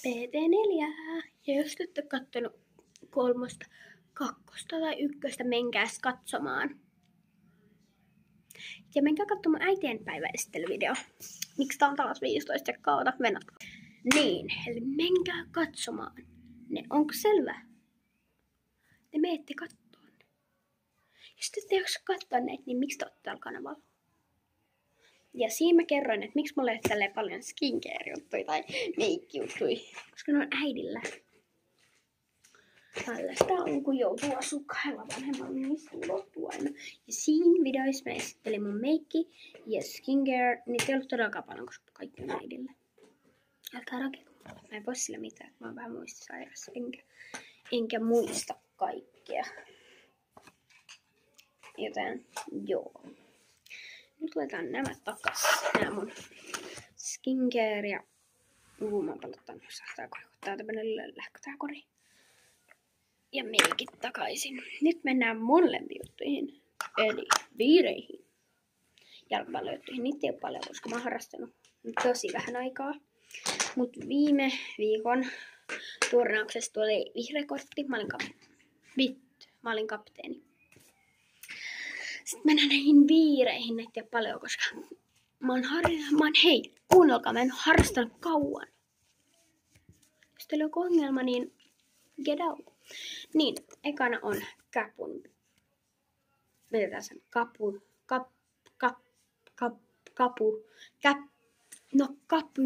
PT4. Ja jos te ette kattonut 3, 2 tai 1, menkääs katsomaan. Ja menkää katsomaan äitien päiväesittelyvideo. Miksi tää on taas 15 sekkaa, ota mennä. Niin, eli menkää katsomaan. Ne, onko selvä? Te meette kattoon. Jos te ette jaksa katsoneet, niin miksi te olette tällä kanavalla? Ja siinä mä kerroin, että miksi mulla ei ole tälleen paljon skincare-juttuja tai meikki-juttuja. Koska ne on äidillä. Tällaista on, kun joutuu asua kahdella vanhemmalla, niin niistä loppu aina. Ja siinä videoissa mä esittelin mun meikki ja skincare. Niitä ei ollut todellakaan paljon, koska kaikki on äidillä. Älkää rakeko. Mä en voi sillä mitään. Mä oon vähän muistisairas. Enkä muista kaikkea. Joten joo. Nyt laitetaan nämä takas. Nää mun skincare ja mä palataan täältä mennä lähkötääkori. Ja meikit takaisin. Nyt mennään mun lempijuttuihin. Eli viireihin. Jalkapallojuttuihin. Niitä ei ole paljon, koska mä oon harrastanut tosi vähän aikaa. Mut viime viikon turnauksessa tuli vihreä kortti. Mä olin kapteeni. Sitten mennään näihin viireihin. Näitä ei ole paljon, koska hei, kuunnelkaa, mä en harrastanut kauan. Jos teillä on joku ongelma, niin get out. Niin, ekana on kapun. Mietitään sen kapu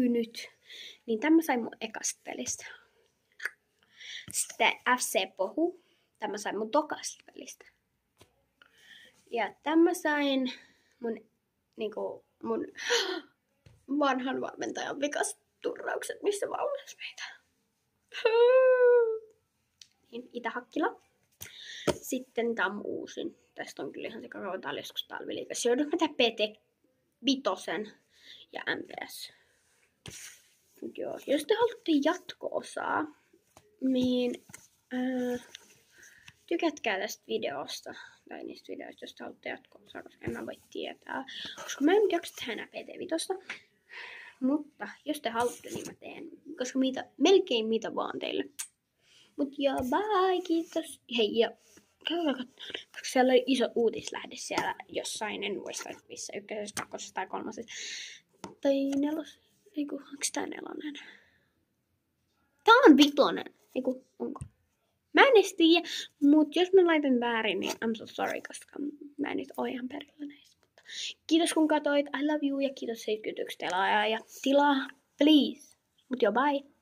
nyt. Niin tämä sain mun ekasta pelistä. Sitten FC Pohu. Tämä sain mun tokasta pelistä. Ja tämä sain mun vanhan valmentajan vikasta turnaukset, missä valmensi meitä. Niin, Itä-Hakkila. Sitten tää on uusin. Tästä on kyllä ihan sekakauan. Tää oli joskus talviliikassa. Joudun mä tehdä PT5 ja MPS. Joo. Jos te haluatte jatko-osaa, niin tykätkää tästä videosta. Tai niistä videoista, jos te haluatte jatko-osaa, koska en mä voi tietää. Koska mä en nyt jaksa tehdä enää PT5. Mutta jos te haluatte, niin mä teen. Koska melkein mitä vaan teille. Mut joo, bye, kiitos. Hei, ja koska siellä oli iso uutislähde siellä jossain, en muista missä, 1, 2 tai 3. Tai 4, eiku, onks tää 4? Tää on 5, eiku, onko? Mä en edes tiedä, mut jos mä laitan väärin, niin I'm so sorry, koska mä en nyt oo ihan perillä näistä. Mutta kiitos kun katsoit, I love you, ja kiitos 71 tilaa ja tilaa, please. Mut joo, bye.